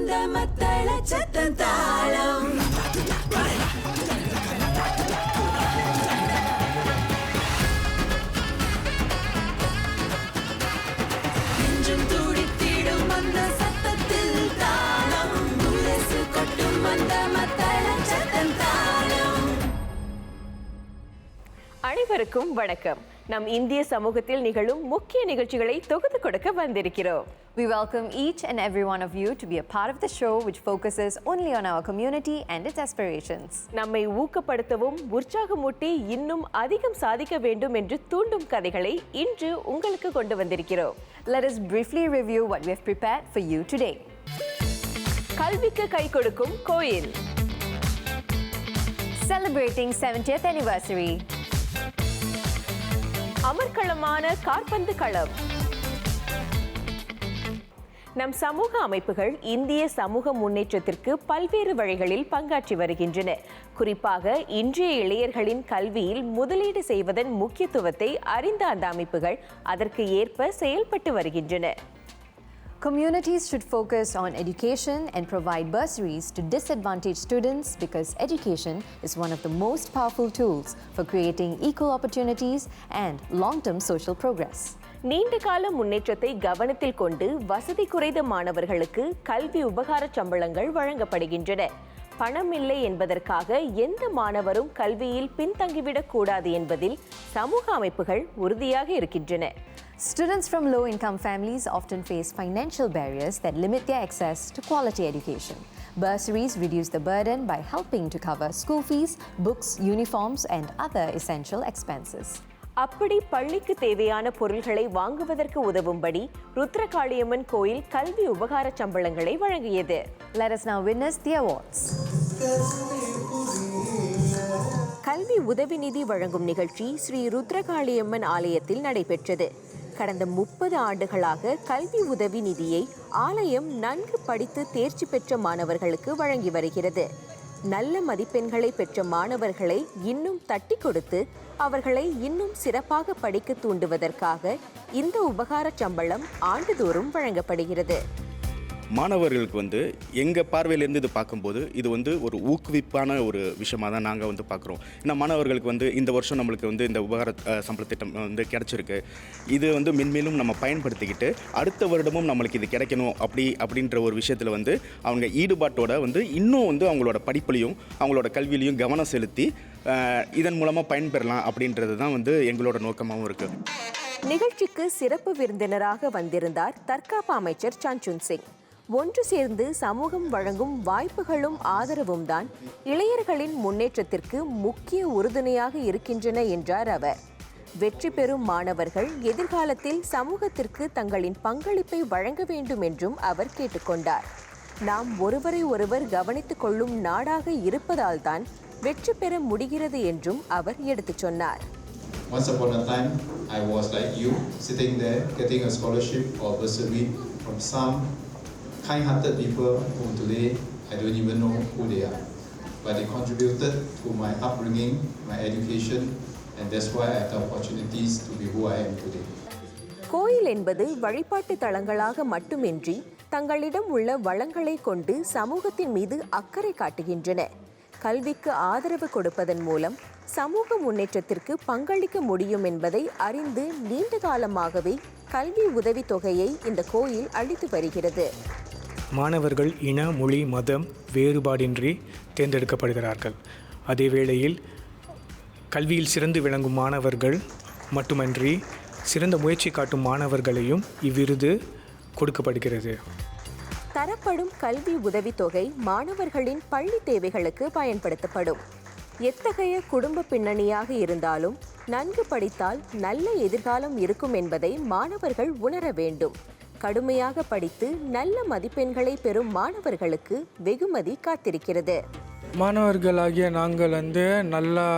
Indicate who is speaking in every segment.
Speaker 1: வந்த மத்தள சத்தம் தாளம் நெஞ்சும் துடித்திடும் அந்த சத்தத்தில் தாளம் முரசு கொட்டும் அந்த மத்தள சத்தம் தாளம்.
Speaker 2: அனைவருக்கும் வணக்கம். நம் இந்திய சமூகத்தில் நிகழும் முக்கிய நிகழ்ச்சிகளை தொகுத்து கொடுக்க வந்திருக்கிறோம்.
Speaker 3: We welcome each and every one of you to be a part of the show which focuses only on our community and its aspirations.
Speaker 2: நம்மை ஊக்கப்படுத்தவும் உற்சாகமூட்டி இன்னும் அதிகம் சாதிக்க வேண்டும் என்று தூண்டும் கதைகளை இன்று உங்களுக்கு கொண்டு வந்திருக்கிறோம்.
Speaker 3: Let us briefly review what we have prepared for you today.
Speaker 2: கல்விக்கு கை கொடுக்கும் கோயில்,
Speaker 3: Celebrating 70th anniversary.
Speaker 2: அமர்க்களமான காற்பந்து களம். நம் சமூக அமைப்புகள் இந்திய சமூக முன்னேற்றத்திற்கு பல்வேறு வழிகளில் பங்காற்றி வருகின்றன. குறிப்பாக இன்றைய இளையர்களின் கல்வியில் முதலீடு செய்வதன் முக்கியத்துவத்தை அறிந்த அந்த அமைப்புகள் அதற்கு ஏற்ப செயல்பட்டு வருகின்றன.
Speaker 3: Communities should focus on education and provide bursaries to disadvantaged students because education is one of the most powerful tools for creating equal opportunities and long-term social progress.
Speaker 2: நீண்டகால முன்னேற்றத்தை கவனத்தில் கொண்டு வசதி குறைந்த மாணவர்களுக்கு கல்வி உபகார சம்பளங்கள் வழங்கப்படுகின்றன. பணம் இல்லை என்பதற்காக எந்த மாணவரும் கல்வியில் பின்தங்கிவிடக் கூடாது என்பதில் சமூக அமைப்புகள் உறுதியாக இருக்கின்றன.
Speaker 3: Students from low-income families often face financial barriers that limit their access to quality education. Bursaries reduce the burden by helping to cover school fees, books, uniforms, and other essential expenses.
Speaker 2: அப்படி பள்ளிக்கு தேவையான பொருள்களை வாங்குவதற்கு உதவும்படி ருத்ரகாளியம்மன் கோயில் கல்வி உபகார சம்பளங்களை வழங்கியது.
Speaker 3: Let us now witness the awards.
Speaker 2: கல்வி உதவி நிதி வழங்கும் நிகழ்ச்சி ஸ்ரீ ருத்ரகாளியம்மன் ஆலயத்தில் நடைபெற்றது. கடந்த 30 ஆண்டுகளாக கல்வி உதவி நிதியை ஆலயம் நன்கு படித்து தேர்ச்சி பெற்ற மாணவர்களுக்கு வழங்கி வருகிறது. நல்ல மதிப்பெண்களை பெற்ற மாணவர்களை இன்னும் தட்டி கொடுத்து அவர்களை இன்னும் சிறப்பாக படிக்க தூண்டுவதற்காக இந்த உபகார சம்பளம் ஆண்டுதோறும் வழங்கப்படுகிறது.
Speaker 4: மாணவர்களுக்கு எங்கள் பார்வையிலேருந்து இது பார்க்கும்போது இது ஒரு ஊக்குவிப்பான ஒரு விஷயமாக தான் நாங்கள் பார்க்குறோம். ஏன்னா மாணவர்களுக்கு இந்த வருஷம் நம்மளுக்கு இந்த உபகார சம்பள திட்டம் கிடச்சிருக்கு. இது மென்மேலும் நம்ம பயன்படுத்திக்கிட்டு அடுத்த வருடமும் நம்மளுக்கு இது கிடைக்கணும் அப்படின்ற ஒரு விஷயத்தில் அவங்க ஈடுபாட்டோட இன்னும் அவங்களோட படிப்புலையும் அவங்களோட கல்வியிலையும் கவனம் செலுத்தி இதன் மூலமாக பயன்பெறலாம் அப்படின்றது தான் எங்களோட நோக்கமாகவும் இருக்குது.
Speaker 2: நிகழ்ச்சிக்கு சிறப்பு விருந்தினராக வந்திருந்தார் தற்காப்பு அமைச்சர் சஞ்சுன் சிங். ஒன்று சேர்ந்து சமூகம் வழங்கும் வாய்ப்புகளும் ஆதரவும் தான் இளையர்களின் முன்னேற்றத்திற்கு முக்கிய உறுதுணையாக இருக்கின்றன என்றார் அவர். வெற்றி பெறும் மாணவர்கள் எதிர்காலத்தில் சமூகத்திற்கு தங்களின் பங்களிப்பை வழங்க வேண்டும் என்றும் அவர் கேட்டுக்கொண்டார். நாம் ஒருவரை ஒருவர் கவனித்துக் கொள்ளும் நாடாக இருப்பதால் தான் வெற்றி பெற முடிகிறது என்றும் அவர் எடுத்துச் சொன்னார்.
Speaker 5: Once upon a time, I was like you, sitting there getting a scholarship or bursary from some kind-hearted people whom today I don't even know who they are. But they contributed to my upbringing, my education, and that's why I have the opportunities to be who I am today.
Speaker 2: கோயில் என்பது வழிபாட்டு தலங்களாக மட்டுமின்றி தங்களிடம் உள்ள வளங்களை கொண்டு சமூகத்தின் மீது அக்கறை காட்டுகின்றன. கல்விக்கு ஆதரவு கொடுப்பதன் மூலம் சமூக முன்னேற்றத்திற்கு பங்களிக்க முடியும் என்பதை அறிந்து நீண்ட காலமாகவே கல்வி உதவித் தொகையை இந்த கோயில் அளித்து வருகிறது.
Speaker 6: மாணவர்கள் இன, மொழி, மதம் வேறுபாடின்றி தேர்ந்தெடுக்கப்படுகிறார்கள். அதே வேளையில் கல்வியில் சிறந்து விளங்கும் மாணவர்கள் மட்டுமன்றி சிறந்த முயற்சி காட்டும் மாணவர்களையும் இவ்விருது கொடுக்கப்படுகிறது.
Speaker 2: தரப்படும் கல்வி உதவித்தொகை மாணவர்களின் பள்ளி தேவைகளுக்கு பயன்படுத்தப்படும். எத்தகைய குடும்ப பின்னணியாக இருந்தாலும் நன்கு படித்தால் நல்ல எதிர்காலம் இருக்கும் என்பதை மாணவர்கள் உணர வேண்டும். கடுமையாக படித்து நல்ல மதிப்பெண்களை பெறும் மாணவர்களுக்கு வெகுமதி காத்திருக்கிறது.
Speaker 7: மாணவர்களாகிய நாங்கள் நல்லா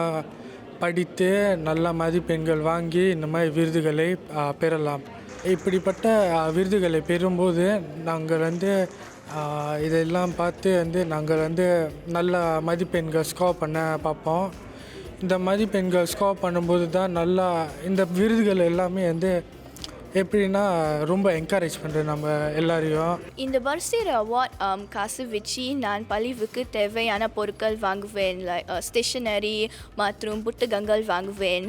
Speaker 7: படித்து நல்ல மதிப்பெண்கள் வாங்கி இந்த மாதிரி விருதுகளை பெறலாம். இப்படிப்பட்ட விருதுகளை பெறும்போது நாங்கள் இதெல்லாம் பார்த்து நாங்கள் நல்ல மதிப்பெண்கள் ஸ்கோர் பண்ண பார்ப்போம். இந்த மதிப்பெண்கள் ஸ்கோர் பண்ணும்போது தான் நல்லா இந்த விருதுகள் எல்லாமே எப்படின்னா ரொம்ப என்கரேஜ் பண்ணுறேன் நம்ம எல்லாரையும்.
Speaker 8: இந்த பர்சரி அவார்ட் காசு வச்சு நான் பள்ளிவுக்கு தேவையான பொருட்கள் வாங்குவேன். ஸ்டேஷனரி மற்றும் புத்தகங்கள் வாங்குவேன்.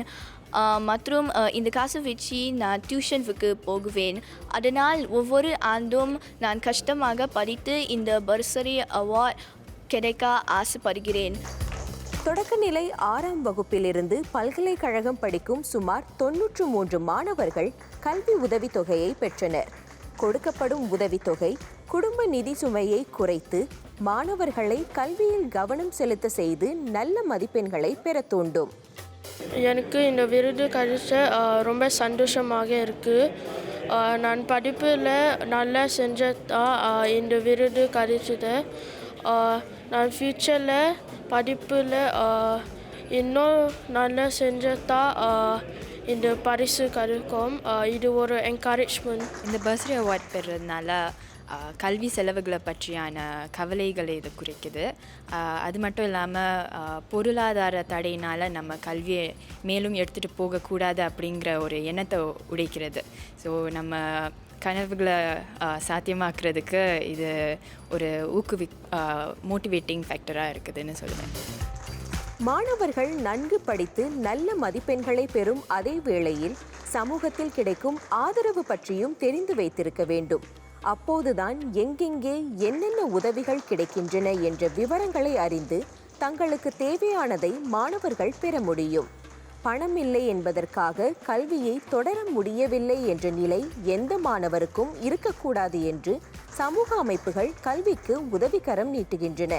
Speaker 8: மற்றும் இந்த காசு வச்சு நான் டியூஷனுக்கு போகுவேன். அதனால் ஒவ்வொரு ஆண்டும் நான் கஷ்டமாக படித்து இந்த பர்சரி அவார்ட் கிடைக்க ஆசைப்படுகிறேன்.
Speaker 2: தொடக்கநிலை 6ஆம் வகுப்பிலிருந்து பல்கலைக்கழகம் படிக்கும் சுமார் 93 மாணவர்கள் கல்வி உதவித்தொகையை பெற்றனர். கொடுக்கப்படும் உதவித்தொகை குடும்ப நிதி சுமையை குறைத்து மாணவர்களை கல்வியில் கவனம் செலுத்த செய்து நல்ல மதிப்பெண்களை பெற தூண்டும்.
Speaker 9: எனக்கு இந்த விருது கிடைச்ச ரொம்ப சந்தோஷமாக இருக்குது. நான் படிப்பில் நல்லா செஞ்சதான் இந்த விருது கிடைச்சது. நான் ஃப்யூச்சரில் படிப்பில் இன்னும் நல்லா செஞ்சதான் இந்த பரிசு கிடைக்கும். இது ஒரு என்கரேஜ்மெண்ட்.
Speaker 10: இந்த பர்சரி அவார்ட் பெறுறதுனால கல்வி செலவுகளை பற்றியான கவலைகளை இது குறைக்குது. அது மட்டும் இல்லாமல் பொருளாதார தடையினால் நம்ம கல்வியை மேலும் எடுத்துகிட்டு போகக்கூடாது அப்படிங்கிற ஒரு எண்ணத்தை உடைக்கிறது. ஸோ நம்ம கனவுகளை சாத்தியமாக்குறதுக்கு இது ஒரு மோட்டிவேட்டிங் ஃபேக்டராக இருக்குதுன்னு சொல்லுவேன்.
Speaker 2: மாணவர்கள் நன்கு படித்து நல்ல மதிப்பெண்களை பெறும் அதே வேளையில் சமூகத்தில் கிடைக்கும் ஆதரவு பற்றியும் தெரிந்து வைத்திருக்க வேண்டும். அப்போதுதான் எங்கெங்கே என்னென்ன உதவிகள் கிடைக்கின்றன என்ற விவரங்களை அறிந்து தங்களுக்கு தேவையானதை மாணவர்கள் பெற முடியும். பணம் இல்லை என்பதற்காக கல்வியை தொடர முடியவில்லை என்ற நிலை எந்த மாணவருக்கும் இருக்கக்கூடாது என்று சமூக அமைப்புகள் கல்விக்கு உதவிக்கரம் நீட்டுகின்றன.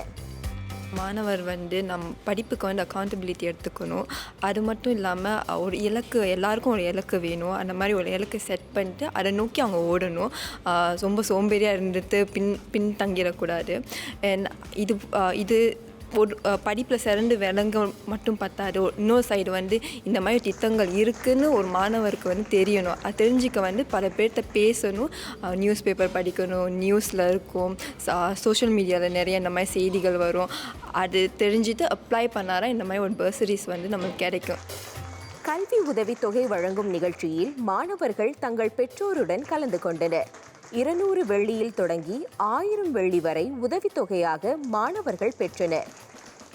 Speaker 11: மாணவர் நம் படிப்புக்கு அக்கௌண்டபிலிட்டி எடுத்துக்கணும். அது மட்டும் இல்லாமல் ஒரு இலக்கு, எல்லாருக்கும் ஒரு இலக்கு வேணும். அந்த மாதிரி ஒரு இலக்கு செட் பண்ணிட்டு அதை நோக்கி அவங்க ஓடணும். ரொம்ப சோம்பேறியாக இருந்துட்டு பின்தங்கிடக்கூடாது. இது ஒரு படிப்பில் சிறந்து விளங்க மட்டும் பத்தாது. இன்னொரு சைடு இந்த மாதிரி திட்டங்கள் இருக்குதுன்னு ஒரு மாணவருக்கு தெரியணும். அது தெரிஞ்சிக்க பல பேர்கிட்ட பேசணும். நியூஸ் பேப்பர் படிக்கணும், நியூஸில் இருக்கும், சோஷியல் மீடியாவில் நிறைய இந்த மாதிரி செய்திகள் வரும். அது தெரிஞ்சுட்டு அப்ளை பண்ணாரா இந்த மாதிரி ஒரு பர்சரிஸ் நமக்கு கிடைக்கும்.
Speaker 2: கல்வி உதவித்தொகை வழங்கும் நிகழ்ச்சியில் மாணவர்கள் தங்கள் பெற்றோருடன் கலந்து கொண்டனர். 200 வெள்ளியில் தொடங்கி 1000 வெள்ளி வரை உதவித்தொகையாக மாணவர்கள் பெற்றனர்.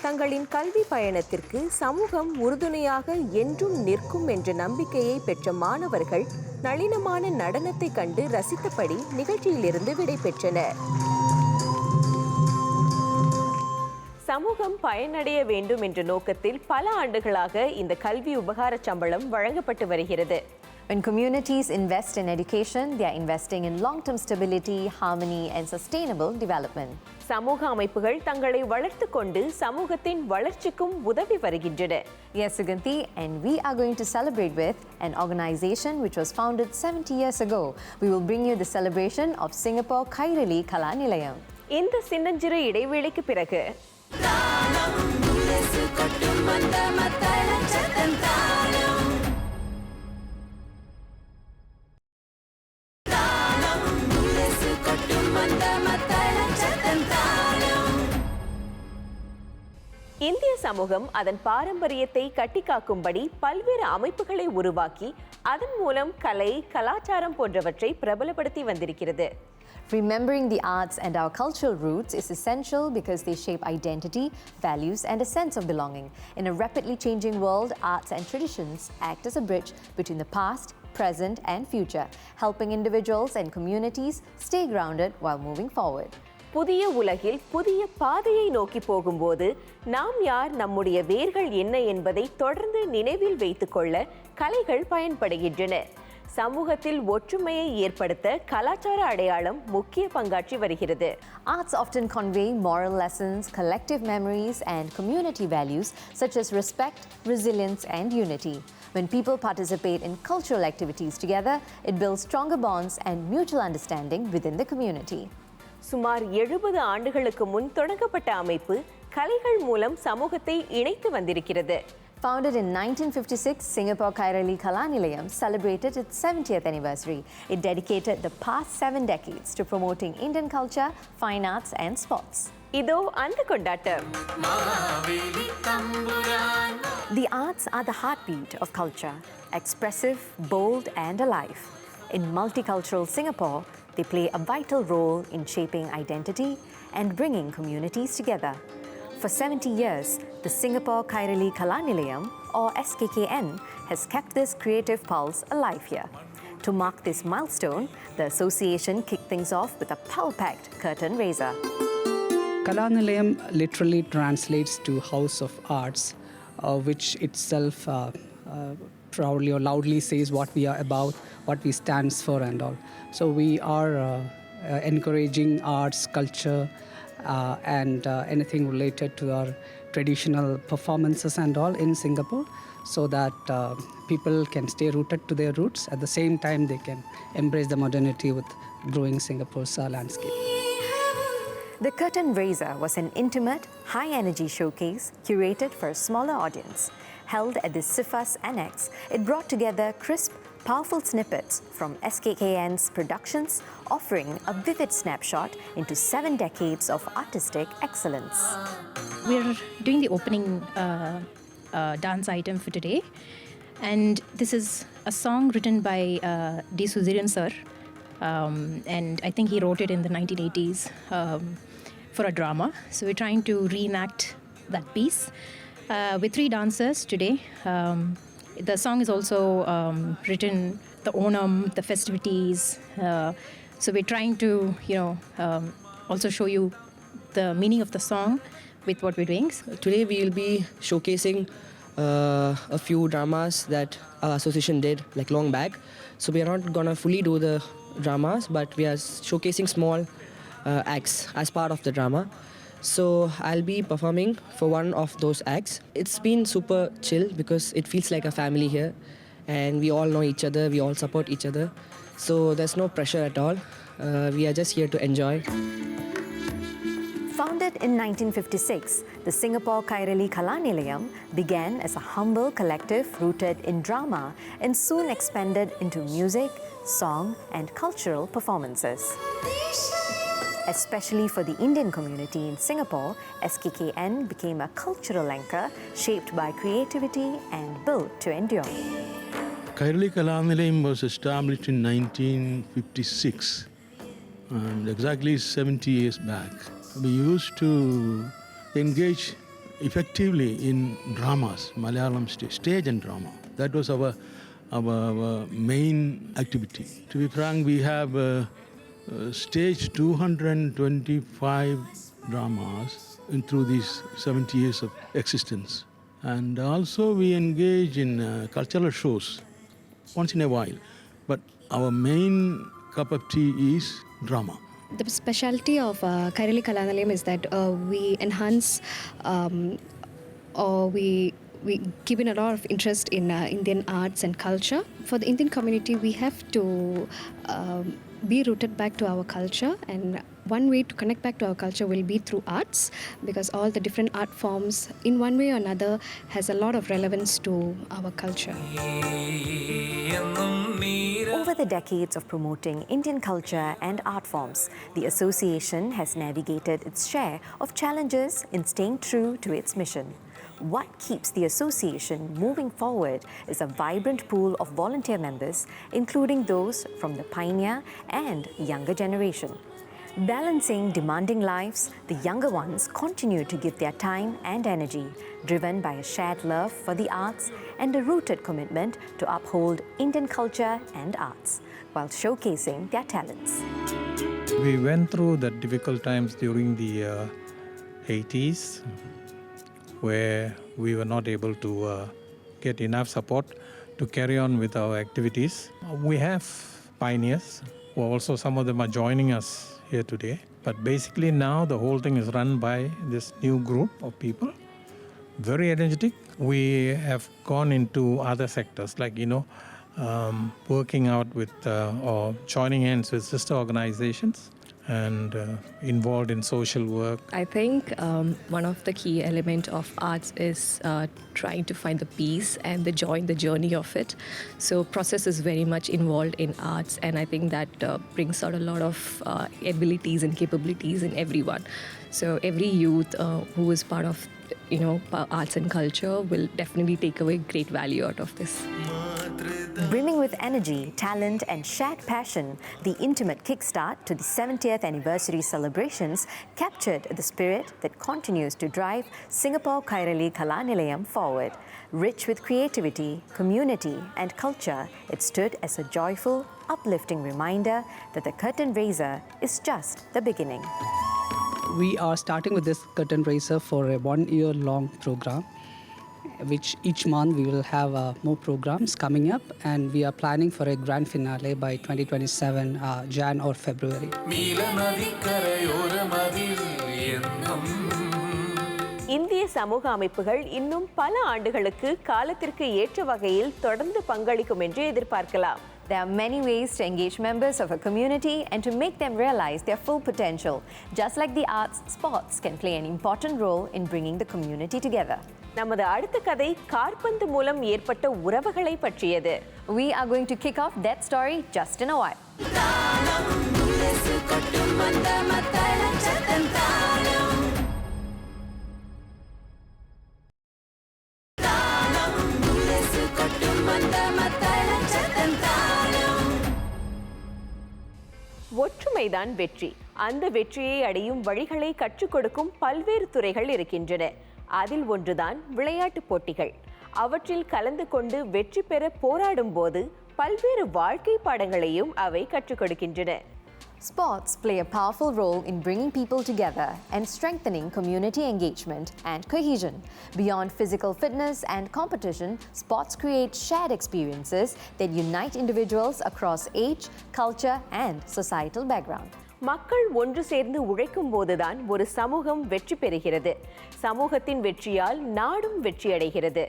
Speaker 2: தங்களின் கல்வி பயணத்திற்கு சமூகம் உறுதுணையாக என்றும் நிற்கும் என்ற நம்பிக்கையை பெற்ற மாணவர்கள் நளினமான நடனத்தை கண்டு ரசித்தபடி நிகழ்ச்சியிலிருந்து விடை பெற்றனர். சமூகம் பயனடைய வேண்டும் என்ற நோக்கத்தில் பல ஆண்டுகளாக இந்த கல்வி உபகார சம்பளம் வழங்கப்பட்டு வருகிறது.
Speaker 3: When communities invest in education, they are investing in long-term stability, harmony and sustainable development.
Speaker 2: சமூக அமைப்புகள் தங்களை வளர்த்து கொண்டு சமூகத்தின் வளர்ச்சிக்கும் உதவி வருகின்றன.
Speaker 3: Yes, Suganti, and we are going to celebrate with an organization which was founded 70 years ago. We will bring you the celebration of Singapore Kairali Kala Nilayam.
Speaker 2: இந்த சின்னஞ்சிறு இடைவேளைக்கு பிறகு இந்திய சமூகம் அதன் பாரம்பரியத்தை கட்டிக்காக்கும்படி பல்வேறு அமைப்புகளை உருவாக்கி அதன் மூலம் கலை, கலாச்சாரம் போன்றவற்றை பிரபலப்படுத்தி வந்திருக்கிறது.
Speaker 3: Remembering the arts and our cultural roots is essential because they shape identity, values, and a sense of belonging. In a rapidly changing world, arts and traditions act as a bridge between the past, present, and future, helping individuals and communities stay grounded while moving forward.
Speaker 2: புதிய உலகில் புதிய பாதையை நோக்கி போகும்போது நாம் யார், நம்முடைய வேர்கள் என்ன என்பதை தொடர்ந்து நினைவில் வைத்துக்கொள்ள கலைகள் பயன்படுகின்றன. சமூகத்தில் ஒற்றுமையை ஏற்படுத்த கலாச்சார அடையாளம் முக்கிய பங்காற்றி வருகிறது.
Speaker 3: Arts often convey moral lessons, collective memories, and community values such as respect, resilience, and unity. When people participate in cultural activities together, it builds stronger bonds and mutual understanding within the community.
Speaker 2: சுமார் 70 ஆண்டுகளுக்கு முன் தொடங்கப்பட்ட அமைப்பு கலைகள் மூலம் சமூகத்தை இணைத்து வந்திருக்கிறது.
Speaker 3: Founded in 1956, Singapore Kairali Kala Nilayam celebrated its 70th anniversary. It dedicated the past 7 decades to promoting Indian culture, fine arts and sports.
Speaker 2: இதோ அந்த கொண்டாட்டம்.
Speaker 3: The arts are the heartbeat of culture, expressive, bold and alive. In multicultural Singapore, they play a vital role in shaping identity and bringing communities together. For 70 years, the Singapore Kairali Kalanilayam, or SKKN, has kept this creative pulse alive here. To mark this milestone, the association kicked things off with a power-packed curtain raiser.
Speaker 12: Kalanilayam literally translates to House of Arts, which itself proudly or loudly says what we are about, what we stand for and all. So we are encouraging arts, culture, and anything related to our traditional performances and all in Singapore, so that people can stay rooted to their roots. At the same time, they can embrace the modernity with growing Singapore's landscape.
Speaker 3: The curtain raiser was an intimate, high-energy showcase curated for a smaller audience. Held at the SIFAS Annex, it brought together crisp, powerful snippets from SKKN's productions, offering a vivid snapshot into 7 decades of artistic excellence.
Speaker 13: We're doing the opening dance item for today, and this is a song written by D. Suziran sir, and I think he wrote it in the 1980s for a drama. So we're trying to reenact that piece with 3 dancers today. The song is also written the Onam, the festivities. So we're trying to, also show you the meaning of the song with what we're doing.
Speaker 14: Today we will be showcasing a few dramas that our association did like long back. So we are not gonna fully do the dramas, but we are showcasing small acts as part of the drama. So I'll be performing for one of those acts. It's been super chill because it feels like a family here, and we all know each other, we all support each other. So there's no pressure at all. We are just here to enjoy.
Speaker 3: Founded in 1956, the Singapore Kairali Kalanilayam began as a humble collective rooted in drama and soon expanded into music, song, and cultural performances. Especially for the Indian community in Singapore, SKKN became a cultural anchor shaped by creativity and built to endure.
Speaker 15: Kairali Kalanilayam was established in 1956, and exactly 70 years back. We used to engage effectively in dramas, Malayalam stage and drama. That was our main activity. To be frank, we have staged 225 dramas through these 70 years of existence. And also we engage in cultural shows once in a while. But our main cup of tea is drama.
Speaker 16: The specialty of Kairali Kalanilayam is that we enhance or we give in a lot of interest in Indian arts and culture. For the Indian community, we have to be rooted back to our culture, and one way to connect back to our culture will be through arts, because all the different art forms in one way or another has a lot of relevance to our culture.
Speaker 3: Over the decades of promoting Indian culture and art forms, the association has navigated its share of challenges in staying true to its mission. What keeps the association moving forward is a vibrant pool of volunteer members, including those from the pioneer and younger generation. Balancing demanding lives, the younger ones continue to give their time and energy, driven by a shared love for the arts and a rooted commitment to uphold Indian culture and arts, while showcasing their talents.
Speaker 17: We went through the difficult times during the 80s, where we were not able to get enough support to carry on with our activities. We have pioneers, who also some of them are joining us here today. But basically now the whole thing is run by this new group of people, very energetic. We have gone into other sectors like, working out with or joining hands with sister organizations and involved in social work.
Speaker 18: I think one of the key elements of arts is trying to find the peace and the joy in the journey of it. So process is very much involved in arts, and I think that brings out a lot of abilities and capabilities in everyone. So every youth who is part of arts and culture will definitely take away great value out of this.
Speaker 3: Brimming with with energy, talent, and shared passion, the intimate kickstart to the 70th anniversary celebrations captured the spirit that continues to drive Singapore Kairali Kala Nilayam forward. Rich with creativity, community, and culture, it stood as a joyful, uplifting reminder that the curtain raiser is just the beginning.
Speaker 12: We are starting with this curtain raiser for a 1-year-long program, which each month we will have more programs coming up, and we are planning for a grand finale by 2027 Jan or February.
Speaker 2: இந்திய சமூக அமைப்புகள் இன்னும் பல ஆண்டுகளுக்கு காலத்திற்கு ஏற்ற வகையில் தொடர்ந்து பங்களிக்கும் என்று எதிர்பார்க்கலாம்.
Speaker 3: There are many ways to engage members of a community and to make them realize their full potential. Just like the arts, sports can play an important role in bringing the community together.
Speaker 2: நமது அடுத்த கதை காற்பந்து மூலம் ஏற்பட்ட உறவுகளை பற்றியது.
Speaker 3: We are going to kick off that story just in a while.
Speaker 2: ஒற்றுமைதான் வெற்றி. அந்த வெற்றியை அடையும் வழிகளை கற்றுக் கொடுக்கும் பல்வேறு துறைகள் இருக்கின்றன. அதில் ஒன்றுதான் விளையாட்டுப் போட்டிகள். அவற்றில் கலந்து கொண்டு வெற்றி பெற போராடும் போது பல்வேறு வாழ்க்கை பாடங்களையும் அவை கற்றுக் கொடுக்கின்றன.
Speaker 3: Sports play a powerful role in bringing people together and strengthening community engagement and cohesion. Beyond physical fitness and competition, sports create shared experiences that unite individuals across age, culture, and societal background.
Speaker 2: மக்கள் ஒன்று சேர்ந்து உழைக்கும் போதுதான் ஒரு சமூகம் வெற்றி பெறுகிறது. சமூகத்தின் வெற்றியால் நாடும் வெற்றியடைகிறது.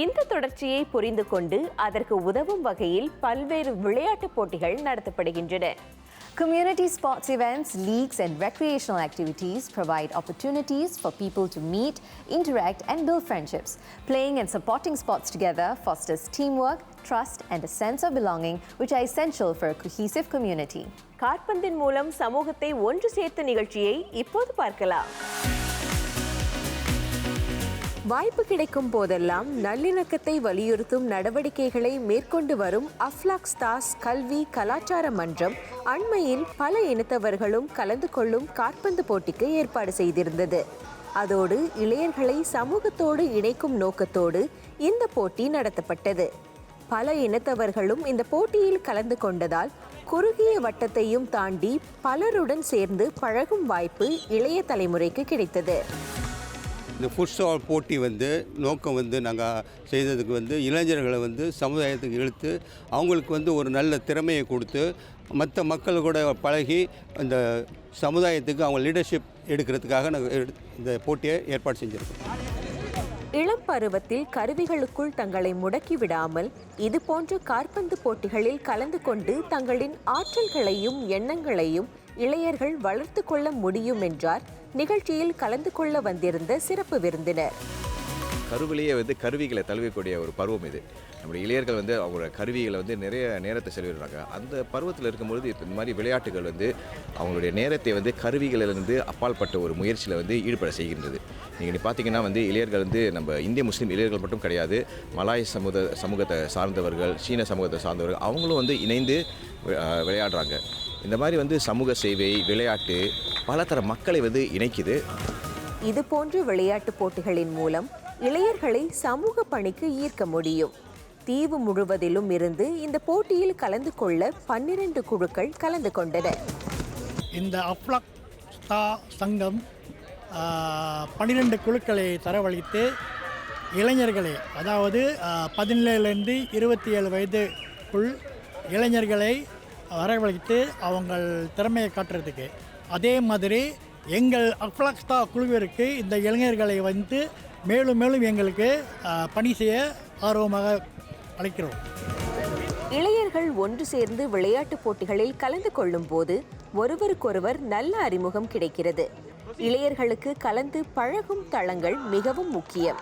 Speaker 2: இந்த தொடர்ச்சியை புரிந்து கொண்டு அதற்கு உதவும் வகையில் பல்வேறு விளையாட்டுப் போட்டிகள் நடத்தப்படுகின்றன.
Speaker 3: Community sports events, leagues, and recreational activities provide opportunities for people to meet, interact, and build friendships. Playing and supporting sports together fosters teamwork, trust, and a sense of belonging, which are essential for a cohesive community.
Speaker 2: காற்பந்தின் மூலம் சமூகத்தை ஒன்று சேர்த்த நிகழ்ச்சியை இப்போது பார்க்கலாம். வாய்ப்பு கிடைக்கும் போதெல்லாம் நல்லிணக்கத்தை வலியுறுத்தும் நடவடிக்கைகளை மேற்கொண்டு வரும் அஃப்லாக் ஸ்டார்ஸ் கல்வி கலாச்சார மன்றம் அண்மையில் பல இனத்தவர்களும் கலந்து கொள்ளும் காற்பந்து போட்டிக்கு ஏற்பாடு செய்திருந்தது. அதோடு இளையர்களை சமூகத்தோடு இணைக்கும் நோக்கத்தோடு இந்த போட்டி நடத்தப்பட்டது. பல இனத்தவர்களும் இந்த போட்டியில் கலந்து கொண்டதால் குறுகிய வட்டத்தையும் தாண்டி பலருடன் சேர்ந்து பழகும் வாய்ப்பு இளைய தலைமுறைக்கு கிடைத்தது.
Speaker 19: இந்த ஃபுட்சால் போட்டி நோக்கம் நாங்கள் செய்ததுக்கு இளைஞர்களை சமுதாயத்துக்கு இழுத்து அவங்களுக்கு ஒரு நல்ல திறமையை கொடுத்து மற்ற மக்கள் கூட பழகி இந்த சமுதாயத்துக்கு அவங்க லீடர்ஷிப் எடுக்கிறதுக்காக நாங்கள் இந்த போட்டியை ஏற்பாடு செஞ்சுருக்கோம்.
Speaker 2: இளம் பருவத்தில் கருவிகளுக்குள் தங்களை முடக்கி விடாமல் இதுபோன்ற காற்பந்து போட்டிகளில் கலந்து கொண்டு தங்களின் ஆற்றல்களையும் எண்ணங்களையும் இளையர்கள் வளர்த்து கொள்ள முடியும் என்றார் நிகழ்ச்சியில் கலந்து கொள்ள வந்திருந்த சிறப்பு விருந்தினர்.
Speaker 20: கருவிலேயே கருவிகளை தழுவக்கூடிய ஒரு பருவம் இது. நம்முடைய இளையர்கள் அவங்களோட கருவிகளை நிறைய நேரத்தை செலவிடுறாங்க. அந்த பருவத்தில் இருக்கும்பொழுது இப்போ இந்த மாதிரி விளையாட்டுகள் அவங்களுடைய நேரத்தை கருவிகளிலிருந்து அப்பாற்பட்ட ஒரு முயற்சியில் ஈடுபட செய்கின்றது. நீங்கள் பார்த்தீங்கன்னா இளையர்கள் நம்ம இந்திய முஸ்லீம் இளையர்கள் மட்டும் கிடையாது, மலாய் சமூகத்தை சார்ந்தவர்கள், சீன சமூகத்தை சார்ந்தவர்கள் அவங்களும் இணைந்து விளையாடுறாங்க. இந்த மாதிரி சமூக சேவை விளையாட்டு பலதர மக்களை இணைக்குது.
Speaker 2: இது போன்ற விளையாட்டு போட்டிகளின் மூலம் இளையர்களை சமூக பணிக்கு ஈர்க்க முடியும். தீவு முழுவதிலும் இருந்து இந்த போட்டியில் கலந்து கொள்ள 12 குழுக்கள் கலந்து கொண்டன.
Speaker 21: இந்த அப்லாக் சங்கம் 12 குழுக்களை தரவழைத்து இளைஞர்களை, அதாவது 17லேருந்து 27 வயதுக்குள் இளைஞர்களை வரவழைத்து அவங்க திறமையை காட்டுறதுக்கு, அதே மாதிரி எங்கள் அப்லாக்ஸ்தா குழுவிற்கு இந்த இளைஞர்களை மேலும் மேலும் எங்களுக்கு பணி செய்ய ஆர்வமாக அழைக்கிறோம்.
Speaker 2: இளையர்கள் ஒன்று சேர்ந்து விளையாட்டு போட்டிகளில் கலந்து கொள்ளும் போது ஒருவருக்கொருவர் நல்ல அறிமுகம் கிடைக்கிறது. இளையர்களுக்கு கலந்து பழகும் தளங்கள் மிகவும் முக்கியம்.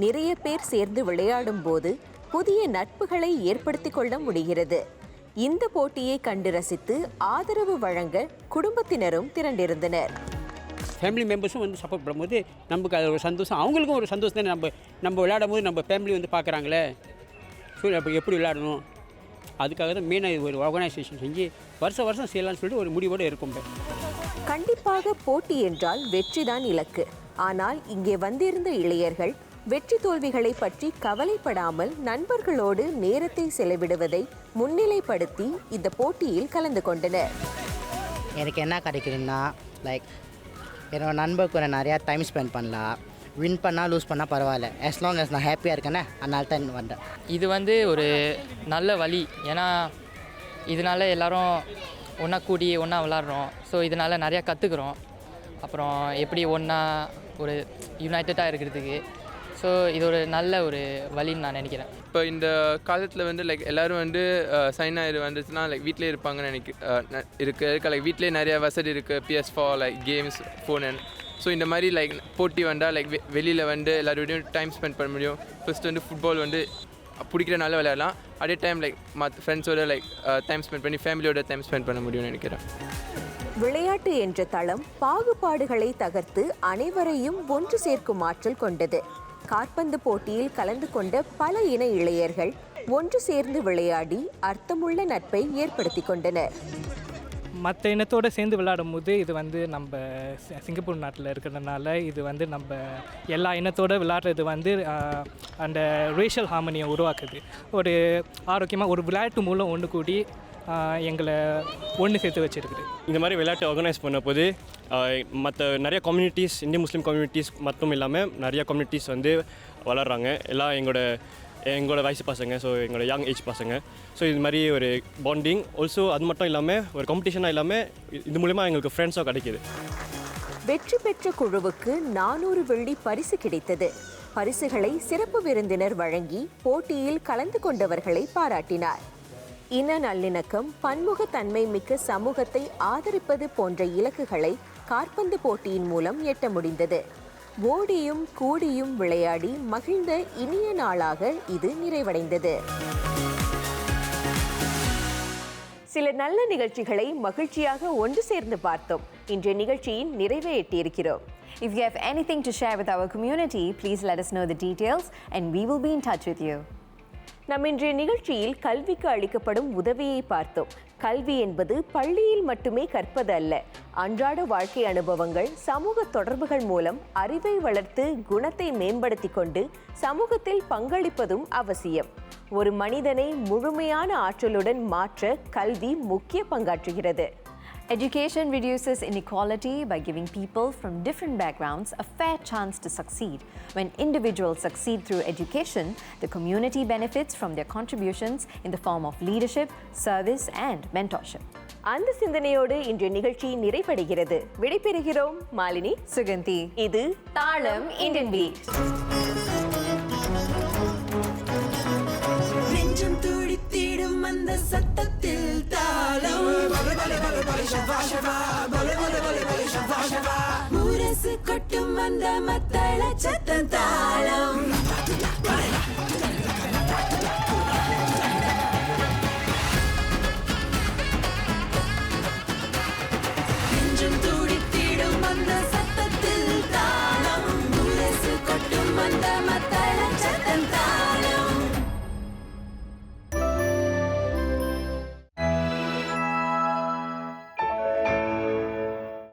Speaker 2: நிறைய பேர் சேர்ந்து விளையாடும் போது புதிய நட்புகளை ஏற்படுத்தி கொள்ள முடிகிறது. இந்த போட்டியை கண்டு ரசித்து ஆதரவு வழங்க குடும்பத்தினரும் திரண்டிருந்தனர்.
Speaker 22: ஃபேமிலி மெம்பர்ஸும் சப்போர்ட் பண்ணும்போது நமக்கு அது ஒரு சந்தோஷம், அவங்களுக்கும் ஒரு சந்தோஷம் தானே. நம்ம விளையாடும் போது நம்ம ஃபேமிலி பார்க்குறாங்களே, அப்போ எப்படி விளையாடணும், அதுக்காக தான் மெயினாக ஒரு ஆர்கனைசேஷன் செஞ்சு வருஷம் செய்யலாம்னு சொல்லிட்டு ஒரு முடிவோடு இருக்கும்.
Speaker 2: கண்டிப்பாக போட்டி என்றால் வெற்றிதான் இலக்கு. ஆனால் இங்கே வந்திருந்த இளையர்கள் வெற்றி தோல்விகளை பற்றி கவலைப்படாமல் நண்பர்களோடு நேரத்தை செலவிடுவதை முன்னிலைப்படுத்தி இந்த போட்டியில் கலந்து கொண்டனர்.
Speaker 1: எனக்கு என்ன கிடைக்குதுன்னா லைக் என்னோட நண்பர் கூட நிறையா டைம் ஸ்பெண்ட் பண்ணலாம். வின் பண்ணால் லூஸ் பண்ணால் பரவாயில்ல, as long as நான் ஹாப்பியாக இருக்கேனே அதனால தான் வந்தேன்.
Speaker 4: இது ஒரு நல்ல வழி. ஏன்னா இதனால எல்லோரும் ஒன்றா கூடி ஒன்றா விளாட்றோம். ஸோ இதனால் நிறையா கற்றுக்குறோம். அப்புறம் எப்படி ஒன்றா ஒரு யுனைட்டடாக இருக்கிறதுக்கு. ஸோ இது ஒரு நல்ல ஒரு வழின்னு நான் நினைக்கிறேன்.
Speaker 23: இப்போ இந்த காலத்தில் லைக் எல்லோரும் சைன் ஆயிடு வந்துச்சுன்னா லைக் வீட்டிலே இருப்பாங்கன்னு இருக்க லைக் வீட்டிலே நிறையா வசதி இருக்குது. PS4 like games, phone. So இந்த மாதிரி லைக் போட்டி வந்தால் லைக் வெளியில் எல்லாரோடையும் டைம் ஸ்பெண்ட் பண்ண முடியும். ஃபஸ்ட்டு ஃபுட்பால் பிடிக்கிற நல்ல விளையாடலாம். அதே டைம் லைக் மற்ற ஃப்ரெண்ட்ஸோட லைக் டைம் ஸ்பெண்ட் பண்ணி ஃபேமிலியோட டைம் ஸ்பெண்ட் பண்ண முடியும்னு நினைக்கிறேன்.
Speaker 2: விளையாட்டு என்ற தளம் பாகுபாடுகளை தகர்த்து அனைவரையும் ஒன்று சேர்க்கும் ஆற்றல் கொண்டது. காற்பந்து போட்டியில் கலந்து கொண்ட பல இன இளையர்கள் ஒன்று சேர்ந்து விளையாடி அர்த்தமுள்ள நட்பை ஏற்படுத்தி கொண்டனர்.
Speaker 6: மற்ற இனத்தோடு சேர்ந்து விளையாடும் போது இது நம்ம சிங்கப்பூர் நாட்டில் இருக்கிறதுனால இது நம்ம எல்லா இனத்தோடு விளையாடுறது அந்த ரேஷியல் ஹார்மனியை உருவாக்குது. ஒரு ஆரோக்கியமாக ஒரு விளையாட்டு மூலம் ஒன்று கூடி எங்களை ஒன்று சேர்த்து வச்சுருக்குது.
Speaker 24: இந்த மாதிரி விளையாட்டு ஆர்கனைஸ் பண்ண போது மற்ற நிறைய கம்யூனிட்டிஸ், இந்திய முஸ்லீம் கம்யூனிட்டிஸ் மட்டும் இல்லாமல் நிறைய கம்யூனிட்டிஸ் வளர்கிறாங்க. எல்லாம் எங்களோட வயசு பசங்க, ஸோ எங்களோட யங் ஏஜ் பசங்க. ஸோ இது மாதிரி ஒரு பாண்டிங் ஆல்சோ, அது மட்டும் இல்லாமல் ஒரு காம்படிஷனாக இல்லாமல் இது மூலமாக எங்களுக்கு ஃப்ரெண்ட்ஸாக கிடைக்கிது.
Speaker 2: வெற்றி பெற்ற குழுவுக்கு 400 வெள்ளி பரிசு கிடைத்தது. பரிசுகளை சிறப்பு விருந்தினர் வழங்கி போட்டியில் கலந்து கொண்டவர்களை பாராட்டினார். இன நல்லிணக்கம், பன்முகத்தன்மை மிக்க சமூகத்தை ஆதரிப்பது போன்ற இலக்குகளை காற்பந்து போட்டியின் மூலம் எட்ட முடிந்தது. ஓடியும் கூடியும் விளையாடி மகிழ்ந்த இனிய நாளாக இது நிறைவடைந்தது. சில நல்ல நிகழ்ச்சிகளை மகிழ்ச்சியாக ஒன்று சேர்ந்து பார்த்தோம். இன்றைய நிகழ்ச்சியின் நிறைவை எட்டியிருக்கிறோம்.
Speaker 3: If you have anything to share with our community, please let us know the details and we will be in touch with you.
Speaker 2: நம் இன்றைய நிகழ்ச்சியில் கல்விக்கு அளிக்கப்படும் உதவியை பார்த்தோம். கல்வி என்பது பள்ளியில் மட்டுமே கற்பது அல்ல. அன்றாட வாழ்க்கை அனுபவங்கள், சமூக தொடர்புகள் மூலம் அறிவை வளர்த்து குணத்தை மேம்படுத்தி கொண்டு சமூகத்தில் பங்களிப்பதும் அவசியம். ஒரு மனிதனை முழுமையான ஆற்றலுடன் மாற்ற கல்வி முக்கிய பங்காற்றுகிறது.
Speaker 3: Education reduces inequality by giving people from different backgrounds a fair chance to succeed. When individuals succeed through education, the community benefits from their contributions in the form of leadership, service and mentorship.
Speaker 2: அந்த சிந்தனையோடு இன்றைய நிகழ்ச்சி நிறைவடைகிறது. விடைபெறுகிறோம் மாலினி,
Speaker 3: சுகந்தி.
Speaker 2: இது தாளம் Indian beat.
Speaker 25: நெஞ்சம் துடித்திடும் அந்த சத்தத்தில் தாளம் முரசு கொட்டும் அந்த மத்தள சத்தம் தாளம்.